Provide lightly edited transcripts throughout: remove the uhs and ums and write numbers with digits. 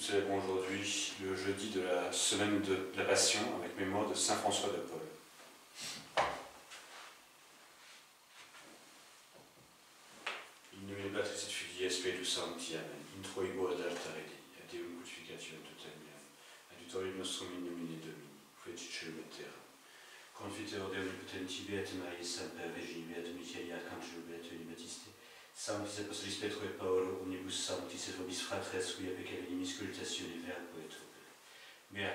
célébrons aujourd'hui le jeudi de la semaine de la Passion avec mémoire de Saint François de Paul. In nomine Patris et Filii et Spiritus Sancti, Amen. Introibo ad altare Dei, ad Deum crucificatione tutaniam, adiutorium nostrum in nomine Domini, fecit celum et terra. Confiteor Dei omnipotenti, Beate Mariae, Sancta Virgine, Beate Michaeli, Arcangelo, Beate Uni Battiste, Sanctis Apostolis Petro et Paolo, omnibus sanctis et vobis fratres, qui peccavinis cultatione verbo et opere. Mea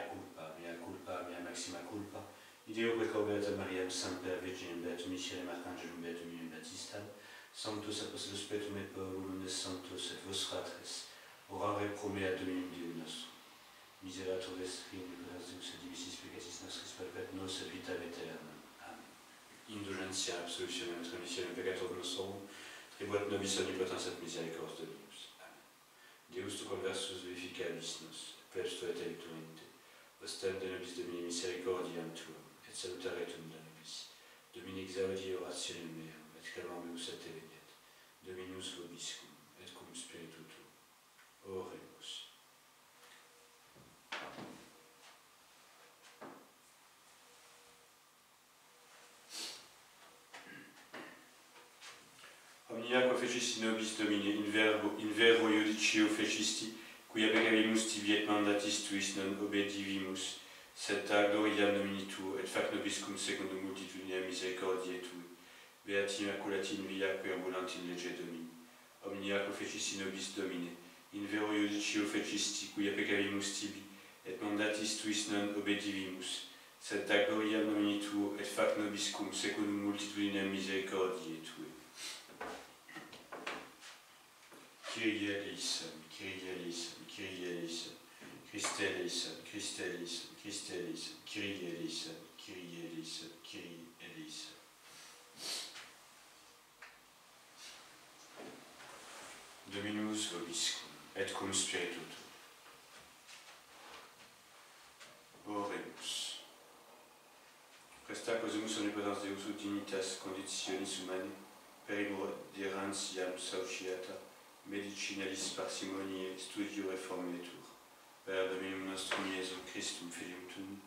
culpa, mea maxima culpa, ideo preco Beata Mariam, Sancta Virgine, Beatum Michaelem, Arcangelum, Beatum Uni Battistam, Sanctus Apostolos Petrum et Paolo, omnes sanctos et vos fratres, orare pro mea Dominum Deum nostrum. Miserator vestri, omnipotent Deus, et divisis peccatis nostris, perpet nos et vitam aeternam. Amen. Indulgentia, absolutionem, remissionem peccatorum nostrum, tribuat nobis omnipotens et misericordias Deus. Amen. Deus tu conversus vivificavis nos, plebs tu et electorinte, ostem de nobis Domini misericordiam tuam, et salutaretum de nobis. Domini exaudi orationem meam, et calmam meus et eveniet. Dominus vobiscum, et cum spiritu tuo. Oremus. Omnia quo fecisti nobis Domine, in vero iudicio fecisti, quia peccavimus tibi et mandatis tuis non obedivimus, sed a gloriam nomini tuo, et fac nobis cum secundum multitudinea misericordiae tui. Beati immaculati in via qui ambulant in lege Domini. Omnia quo fecisti nobis Domine, in vero iudicio fecisti, quia peccavimus tibi, et mandatis tuis non obedivimus, sed a gloriam nomini tuo, et fac nobis cum secundum multitudinea misericordiae tui. Kyrie eleison, Kyrie eleison, Kyrie eleison, Christe eleison, Christe eleison, Christe eleison, Kyrie eleison, Kyrie eleison, Kyrie eleison. Dominus vobiscum, et cum spiritu tuo. Oremus. Presta quosumus omnipotens Deus ut dignitas conditionis humanae, perimuderantiam sauciata, medicinalis parsimoniae studio reformetur, per Dominum nostrum Iesu Christum Filium Tuum,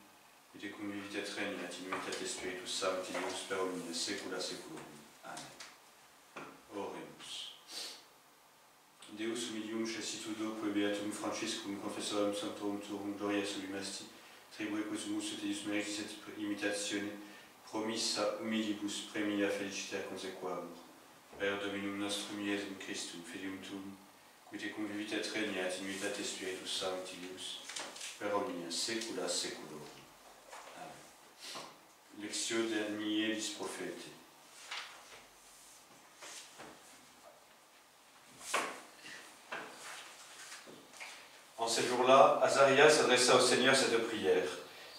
qui te convivit et regnat in unitate Spiritus Sancti Deus per omnia saecula saeculorum. Amen. Oremus. Deus humilium cessitudo quae beatum Franciscum confessorum sanctorum tuum gloria sublim asti, tribue quosumus ut eius meritis et imitatione, promissa humilibus premia felicitatea consequamur. Per Dominum nostrum Iesum Christum, Filium Tuum, qui te convivit et regnat in unitate Spiritus Sancti Deus, per omnia saecula saeculorum. Amen. Lectio de Nielis Prophete. En ces jours-là, Azarias adressa au Seigneur cette prière.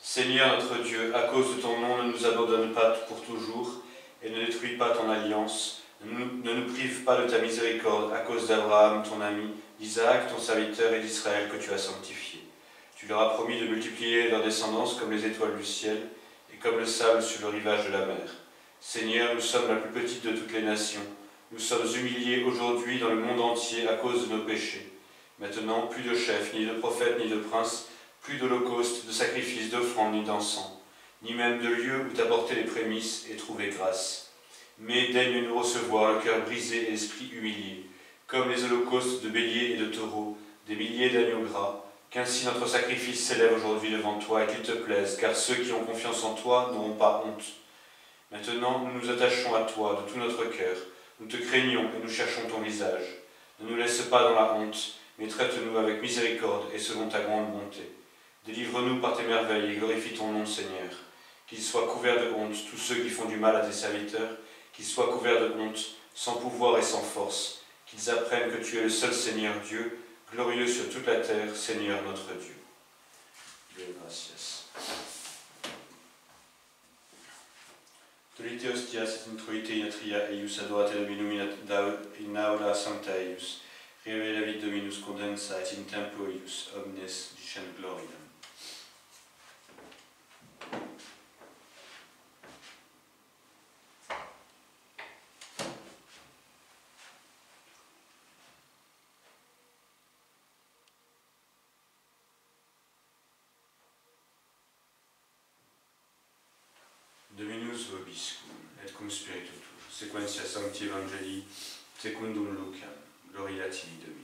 Seigneur notre Dieu, à cause de ton nom, ne nous abandonne pas pour toujours et ne détruis pas ton alliance. Ne nous prive pas de ta miséricorde à cause d'Abraham, ton ami, d'Isaac, ton serviteur, et d'Israël que tu as sanctifié. Tu leur as promis de multiplier leur descendance comme les étoiles du ciel et comme le sable sur le rivage de la mer. Seigneur, nous sommes la plus petite de toutes les nations. Nous sommes humiliés aujourd'hui dans le monde entier à cause de nos péchés. Maintenant, plus de chefs, ni de prophètes, ni de princes, plus d'holocaustes, de sacrifices, d'offrandes, ni d'encens, ni même de lieux où t'apporter les prémices et trouver grâce. Mais daigne nous recevoir le cœur brisé et l'esprit humilié, comme les holocaustes de béliers et de taureaux, des milliers d'agneaux gras, qu'ainsi notre sacrifice s'élève aujourd'hui devant toi et qu'il te plaise, car ceux qui ont confiance en toi n'auront pas honte. Maintenant, nous nous attachons à toi de tout notre cœur, nous te craignons et nous cherchons ton visage. Ne nous laisse pas dans la honte, mais traite-nous avec miséricorde et selon ta grande bonté. Délivre-nous par tes merveilles et glorifie ton nom, Seigneur. Qu'ils soient couverts de honte, tous ceux qui font du mal à tes serviteurs, qu'ils soient couverts de honte, sans pouvoir et sans force, qu'ils apprennent que tu es le seul Seigneur Dieu, glorieux sur toute la terre, Seigneur notre Dieu. Dieu gracias. Tolite hostias et introite in atria eius adorate Dominum in aula sancta eius, revelavit Dominus condensa et in templo eius omnes dicent gloriam. cum spiritu tuo, sequentia Sancti Evangelii, secundum Lucam, gloria tibi Domine.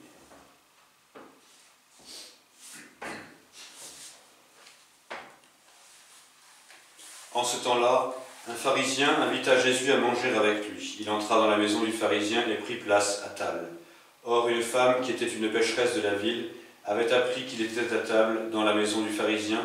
En ce temps-là, un pharisien invita Jésus à manger avec lui. Il entra dans la maison du pharisien et prit place à table. Or, une femme qui était une pécheresse de la ville avait appris qu'il était à table dans la maison du pharisien.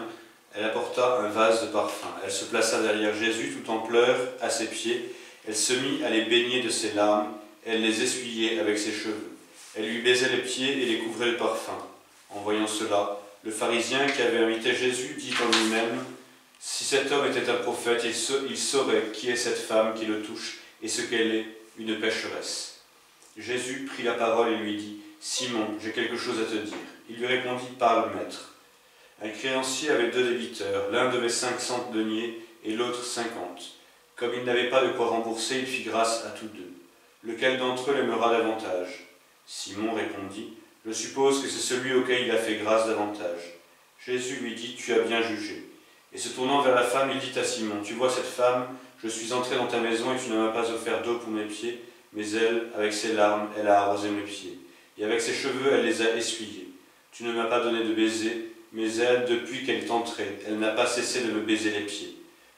Elle apporta un vase de parfum. Elle se plaça derrière Jésus tout en pleurs à ses pieds. Elle se mit à les baigner de ses larmes. Elle les essuyait avec ses cheveux. Elle lui baisait les pieds et les couvrait de parfum. En voyant cela, le pharisien qui avait invité Jésus dit en lui-même: si cet homme était un prophète, il saurait qui est cette femme qui le touche et ce qu'elle est, une pécheresse. Jésus prit la parole et lui dit: Simon, j'ai quelque chose à te dire. Il lui répondit: Parle, maître. Un créancier avait 2 débiteurs, l'un devait 500 deniers et l'autre 50. Comme il n'avait pas de quoi rembourser, il fit grâce à tous 2. Lequel d'entre eux l'aimera davantage? Simon répondit: Je suppose que c'est celui auquel il a fait grâce davantage. Jésus lui dit: Tu as bien jugé. Et se tournant vers la femme, il dit à Simon: Tu vois cette femme, je suis entré dans ta maison et tu ne m'as pas offert d'eau pour mes pieds, mais elle, avec ses larmes, elle a arrosé mes pieds. Et avec ses cheveux, elle les a essuyés. Tu ne m'as pas donné de baiser, mais elle, depuis qu'elle est entrée, elle n'a pas cessé de me baiser les pieds.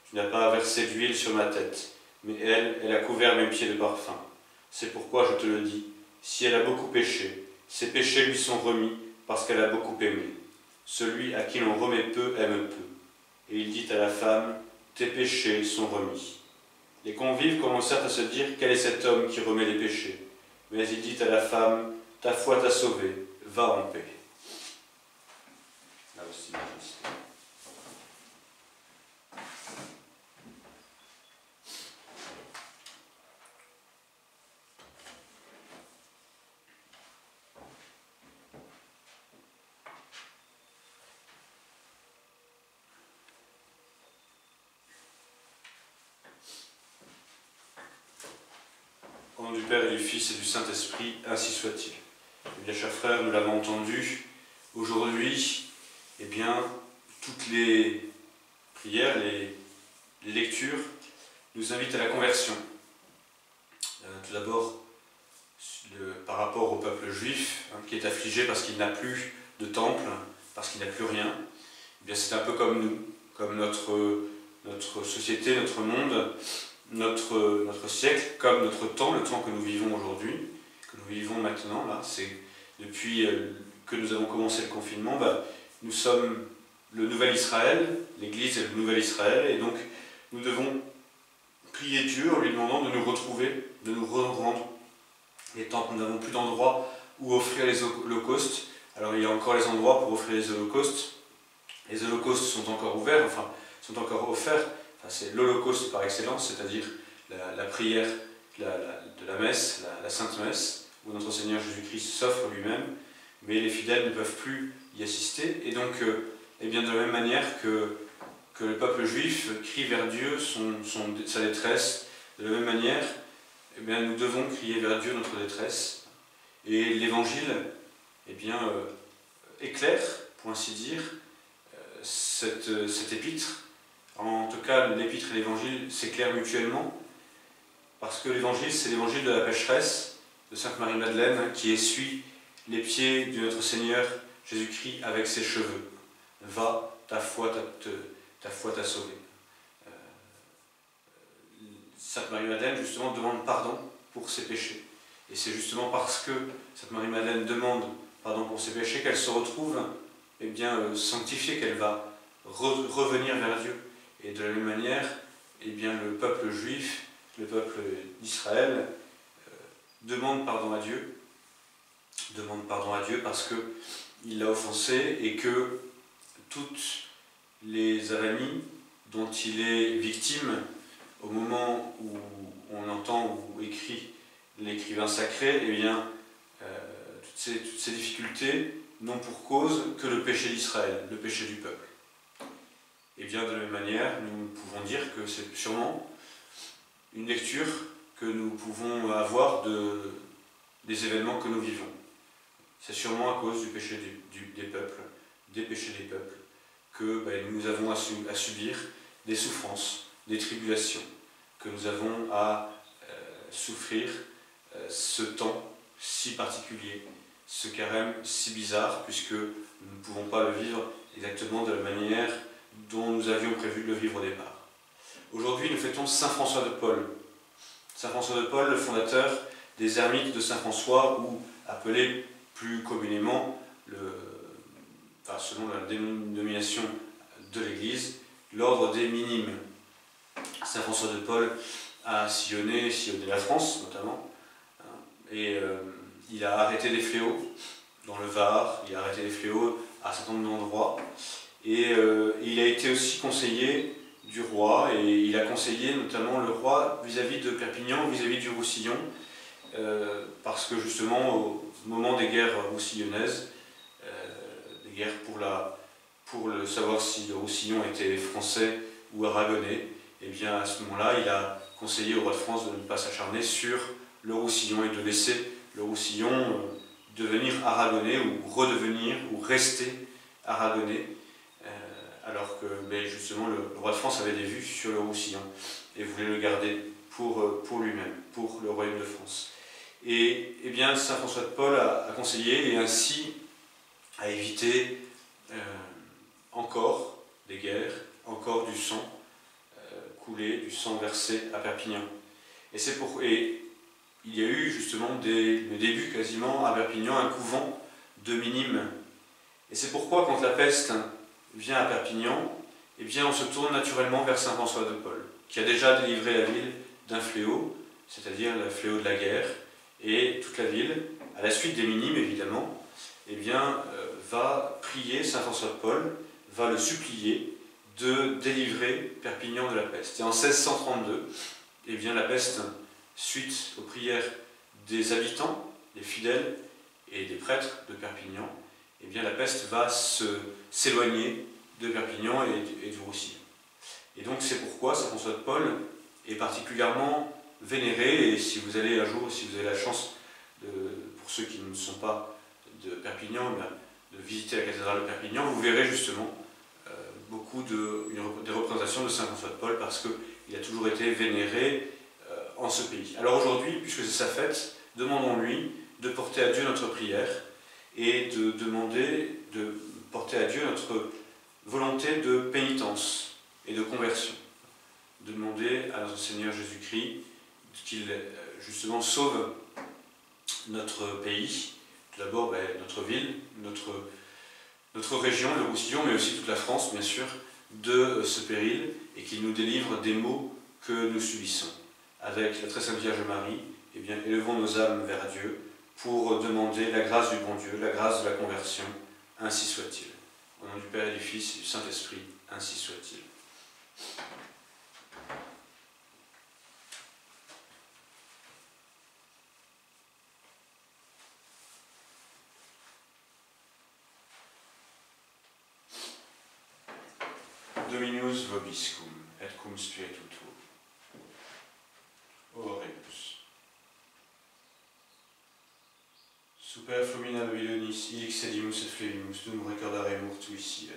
Tu n'as pas versé d'huile sur ma tête, mais elle a couvert mes pieds de parfum. C'est pourquoi je te le dis, si elle a beaucoup péché, ses péchés lui sont remis, parce qu'elle a beaucoup aimé. Celui à qui l'on remet peu aime peu. Et il dit à la femme: Tes péchés sont remis. Les convives commencèrent à se dire: Quel est cet homme qui remet les péchés? Mais il dit à la femme: Ta foi t'a sauvée, va en paix. Là aussi, au nom du Père et du Fils et du Saint-Esprit, ainsi soit-il. Eh bien, chers frères, nous l'avons entendu, aujourd'hui, eh bien, toutes les prières, les lectures nous invitent à la conversion. Tout d'abord, par rapport au peuple juif, qui est affligé parce qu'il n'a plus de temple, parce qu'il n'a plus rien, eh bien, c'est un peu comme nous, comme notre société, notre monde, notre siècle, comme notre temps, le temps que nous vivons aujourd'hui, que nous vivons maintenant, là, c'est depuis que nous avons commencé le confinement, nous sommes le nouvel Israël, l'Église est le nouvel Israël, et donc nous devons prier Dieu en lui demandant de nous retrouver, de nous rendre les temples. Nous n'avons plus d'endroits où offrir les holocaustes. Alors il y a encore les endroits pour offrir les holocaustes. Les holocaustes sont encore ouverts, enfin, sont encore offerts. Enfin, c'est l'holocauste par excellence, c'est-à-dire la prière de la messe, la Sainte Messe, où notre Seigneur Jésus-Christ s'offre lui-même, mais les fidèles ne peuvent plus y assister. Et donc, eh bien, de la même manière que le peuple juif crie vers Dieu sa détresse, de la même manière, eh bien, nous devons crier vers Dieu notre détresse. Et l'Évangile, eh bien, éclaire, pour ainsi dire, cette épître. En tout cas, l'épître et l'évangile s'éclairent mutuellement, parce que l'évangile, c'est l'évangile de la pécheresse, de Sainte Marie-Madeleine, qui essuie les pieds de notre Seigneur Jésus-Christ avec ses cheveux. Va, ta foi t'a sauvé. Sainte Marie-Madeleine, justement, demande pardon pour ses péchés. Et c'est justement parce que Sainte Marie-Madeleine demande pardon pour ses péchés qu'elle se retrouve, eh bien, sanctifiée, qu'elle va revenir vers Dieu. Et de la même manière, eh bien, le peuple juif, le peuple d'Israël, demande pardon à Dieu parce qu'il l'a offensé et que toutes les avanies dont il est victime au moment où on entend ou écrit l'écrivain sacré, eh bien, toutes ces difficultés n'ont pour cause que le péché d'Israël, le péché du peuple. Et bien de la même manière, nous pouvons dire que c'est sûrement une lecture que nous pouvons avoir des événements que nous vivons. C'est sûrement à cause du péché des peuples, des péchés des peuples, que nous avons à subir des souffrances, des tribulations, que nous avons à souffrir ce temps si particulier, ce carême si bizarre, puisque nous ne pouvons pas le vivre exactement de la manière dont nous avions prévu de le vivre au départ. Aujourd'hui, nous fêtons Saint François de Paule. Saint François de Paule, le fondateur des ermites de Saint-François, ou appelé plus communément, selon la dénomination de l'Église, l'ordre des Minimes. Saint François de Paule a sillonné la France notamment, et il a arrêté des fléaux dans le Var, il a arrêté des fléaux à un certain nombre d'endroits, et il a été aussi conseiller du roi, et il a conseillé notamment le roi vis-à-vis de Perpignan, vis-à-vis du Roussillon, parce que justement au moment des guerres roussillonnaises, des guerres pour le savoir si le Roussillon était français ou aragonais, et bien à ce moment-là il a conseillé au roi de France de ne pas s'acharner sur le Roussillon et de laisser le Roussillon devenir aragonais ou redevenir ou rester aragonais, alors que justement le roi de France avait des vues sur le Roussillon et voulait le garder pour lui-même, pour le royaume de France. Et bien Saint François de Paule a conseillé et ainsi a évité encore des guerres, encore du sang coulé, du sang versé à Perpignan. Et il y a eu justement le début quasiment à Perpignan un couvent de minimes. Et c'est pourquoi quand la peste vient à Perpignan, eh bien on se tourne naturellement vers Saint François de Paule, qui a déjà délivré la ville d'un fléau, c'est-à-dire le fléau de la guerre, et toute la ville, à la suite des minimes évidemment, eh bien, va prier Saint François de Paule, va le supplier de délivrer Perpignan de la peste. Et en 1632, eh bien, la peste, suite aux prières des habitants, des fidèles et des prêtres de Perpignan, eh bien, la peste va s'éloigner de Perpignan et du Roussillon. Et donc c'est pourquoi Saint François de Paule est particulièrement vénéré, et si vous allez un jour, si vous avez la chance, pour ceux qui ne sont pas de Perpignan, de visiter la cathédrale de Perpignan, vous verrez justement beaucoup des représentations de Saint François de Paule, parce qu'il a toujours été vénéré en ce pays. Alors aujourd'hui, puisque c'est sa fête, demandons-lui de porter à Dieu notre prière et de demander de porter à Dieu notre volonté de pénitence et de conversion. De demander à notre Seigneur Jésus-Christ qu'il justement sauve notre pays, tout d'abord notre ville, notre région, le Roussillon, mais aussi toute la France, bien sûr, de ce péril, et qu'il nous délivre des maux que nous subissons. Avec la très sainte Vierge Marie, eh bien, élevons nos âmes vers Dieu pour demander la grâce du bon Dieu, la grâce de la conversion, ainsi soit-il. Au nom du Père et du Fils et du Saint-Esprit, ainsi soit-il. Dominus vobiscum, et cum spiritu tuo. Oremus. Super flumina nobilis, ilix edimus et flevimus, dum recordaremur tui sien.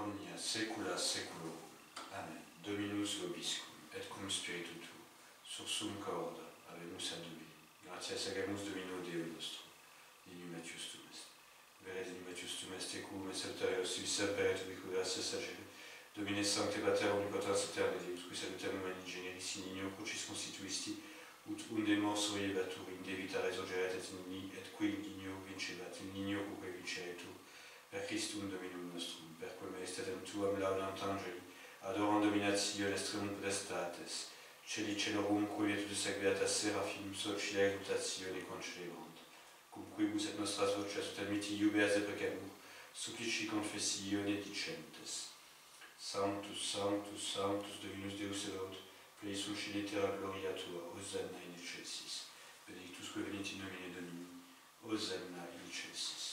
omnia saecula saeculorum. Amen. Dominus vobiscum, et cum spiritu tuo, sursum corda, habemus ad Dei. Gratias agamus Domino Deo nostro. Inumatius tum est. Veres inumatius tum est, tecum, et salutaris si semper et ubique gracias agere. Domine Sancte Pater omnipotens aeterna Deus, qui salutem humani generis in igno crucis constituisti, ut unde mors soiebatur, in debita resurgeret et in igni, et qui in igno vincebat, in igno uque vinceretur, per Christum Dominum nostrum, per quem estatem tuam laudant angeli, adorant dominatio estremum potestates, celi celorum quietus et beatas seraphim, socilia exultatione concelebrant, cum quibus et nostras voces ut admitti iubeas de peccamur, supplici confessione dicentes. Sanctus, Sanctus, Sanctus, Dominus Deus Sabaoth, plei sunt litera gloria tua, Hosanna in excelsis. Benedictus que venit in nomine Domini, Hosanna in excelsis.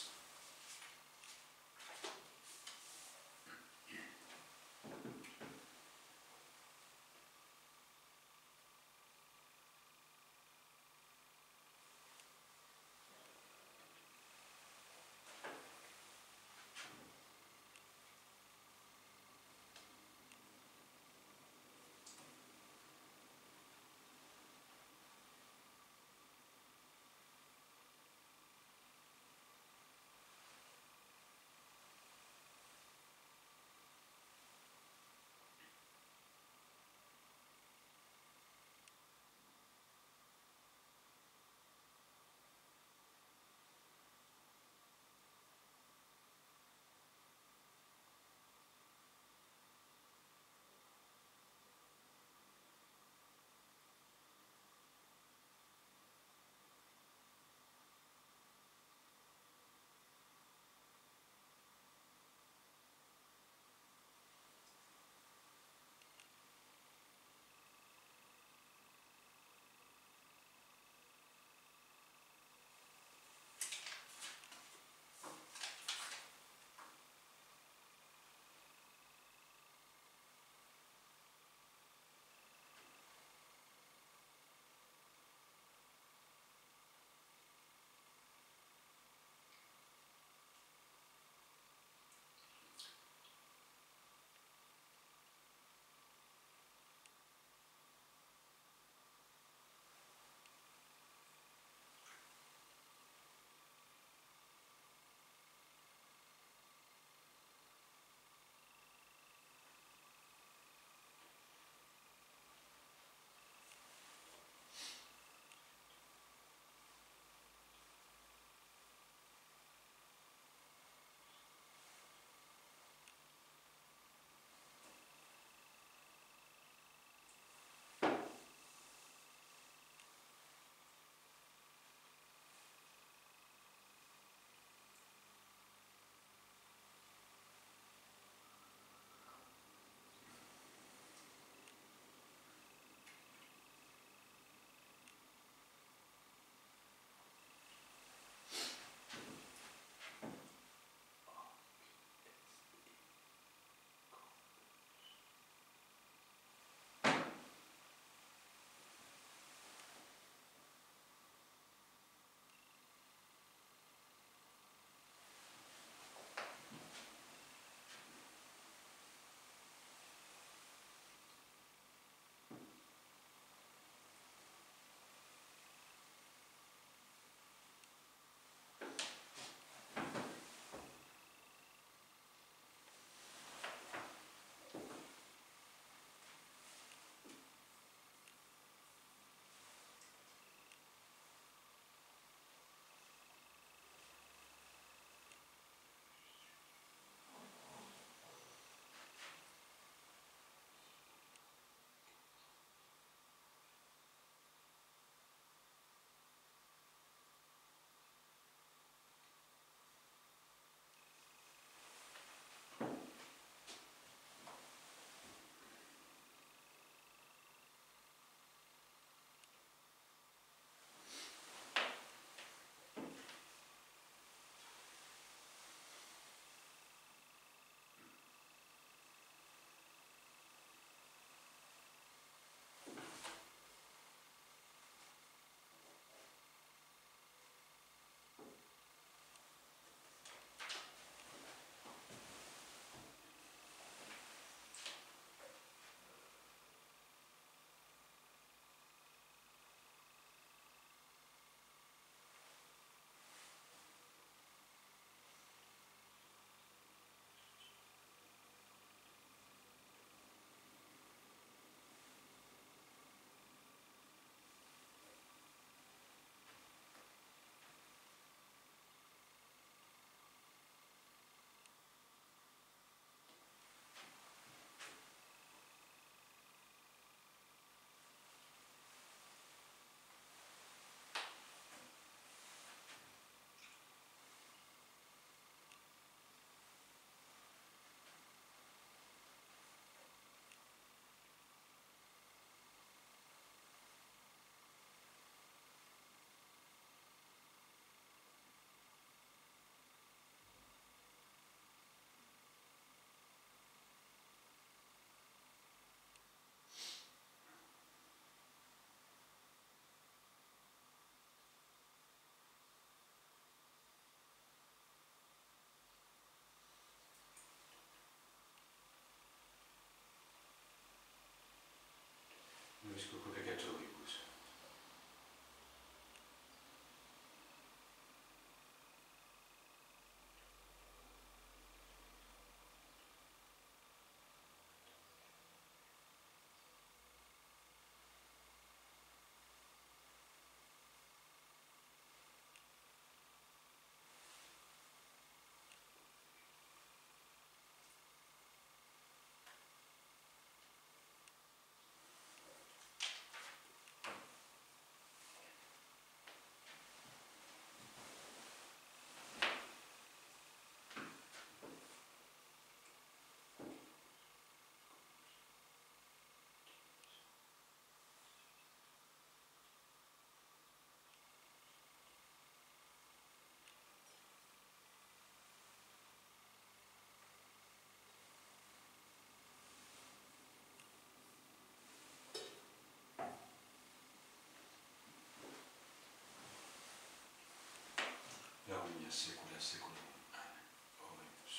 secula seculum. Amen. Oremus.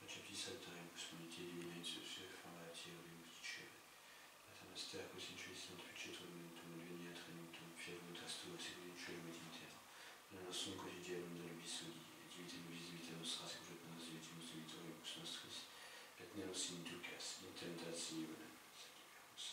Receptis salutaremus munite divina in success formatier Deus dicere. Atanaster cos intuis non ficetur mentum veniat renutum fiavutas tua seculi in cielo et in terra. La nostrum quotidianum da nobis hodie, et divite nobis vita nostra secula panos vitimus debitoribus nostris, et ne nos inducas in tentationem, sed libera nos.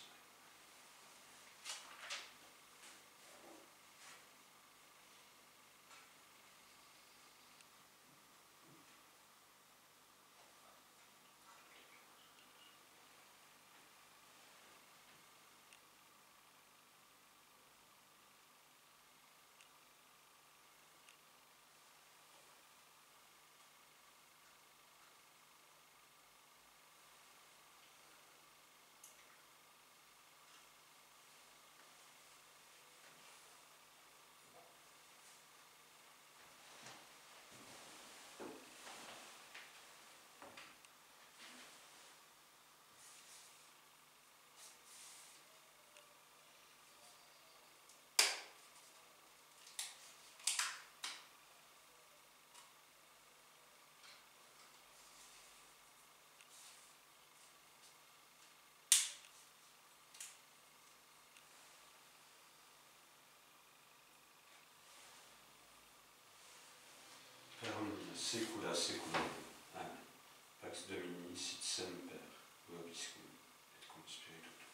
Secula seculum. Amen. Pax Domini sit semper, vobiscum, et cum spiritu tuo.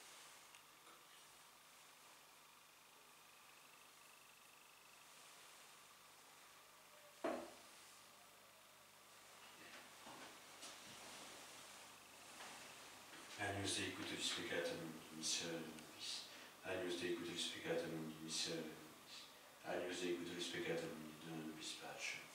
Agnus Dei cutulus peccata mundi, miserere nobis. Agnus Dei cutulus peccata mundi, miserere nobis. Agnus Dei cutulus peccata mundi, dona nobis pacem.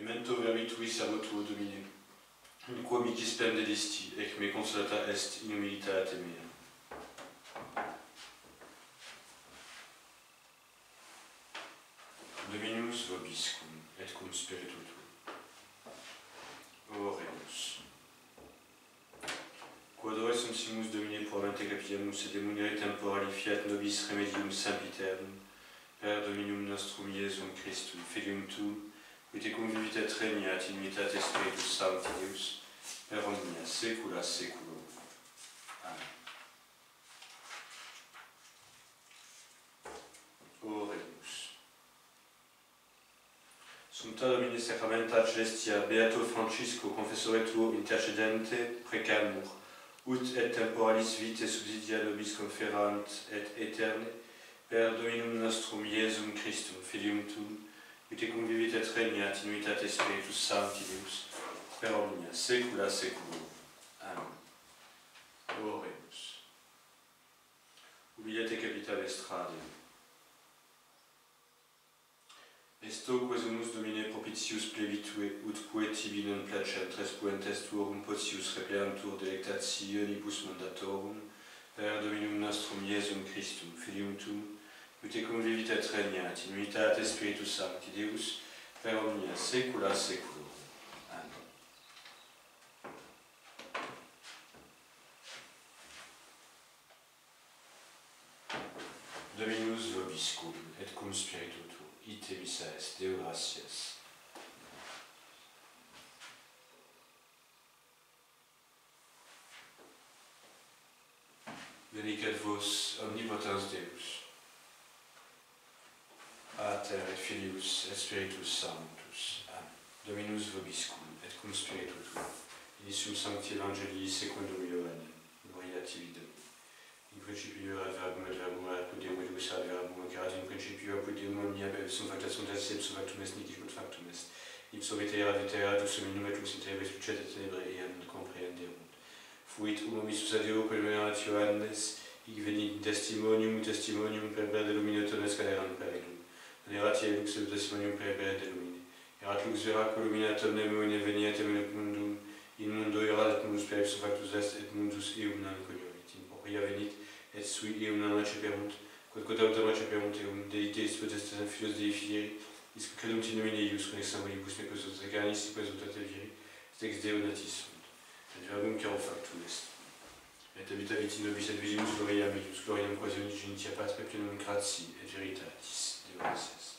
Memento verbi tui servo tuo, Domine, in quo mihi splende disti, ec me consolata est in humilitate mea. Dominus vobiscum, et cum spiritu tuo. Oremus. Quod ore simus Domine provamente capiamus, et demunere temporali fiat nobis remedium sempiternum, per Dominum nostrum Iesum Christum, Filium tuum, qui te convivit et regnat in unitate Spiritus Sancti Deus, per omnia saecula saeculorum. Amen. Oremus. Sumpta Domine sacramenta celestia, Beato Francisco, confessore tuo, intercedente, precamur, ut et temporalis vitae subsidia nobis conferant et eterne, per Dominum nostrum Iesum Christum, Filium tuum, qui te convivit et regnat in unitate Spiritus Sancti Deus, per omnia saecula saeculorum. Amen. Oremus. Humiliate capita vestrade. Esto quesumus Domine propitius plebitue, ut quae tibi non placem tres puentes tuorum potius repleantur delectationibus mandatorum, per Dominum nostrum Iesum Christum, Filium tuum, qui te convivit et regnat in unitate Spiritus Sancti Deus, per omnia saecula saeculorum. Amen. Dominus vobiscum, et cum spiritu tuo, ite missa est, Deo gratias. Benedicat vos omnipotens Deus, Pater et Filius et Spiritus Sanctus. Amen. Dominus vobiscum, et cum spiritu tuo, initium sancti Evangelii secundum Ioannem, gloria tibi Domine. In principio ad verbum et verbum ad Deum et us ad verbum erat in principio apud Deum omnia sum facta sunt et sum factum est nihil quod factum est. Ipso veterat dus hominum et lux in tenebris lucet et tenebrae eam comprehenderunt. Fuit umomissus ad Deo quod Ioannes, hic venit testimonium per de lumine tones caderant per illum. Erat ie lux testimonium per de lumine. Erat lux vera quo luminatum nemine veniat mundum, in mundo erat et mundus per ipso factus est, et mundus eum non coniorit. In propria venit, et sui eum non receperunt, quod autem receperunt eum, deites potestas filios Dei fieri, isque credunt in nomine eius, conexamolibus me quos ut ecanis, quos ut et viri, et ex Deo natis sunt. Et verbum caro factum est. Et habitavit in nobis et vidimus gloriam eius, gloriam quasi unigenitia Patri plenum gratiae et veritatis. Deo gratias.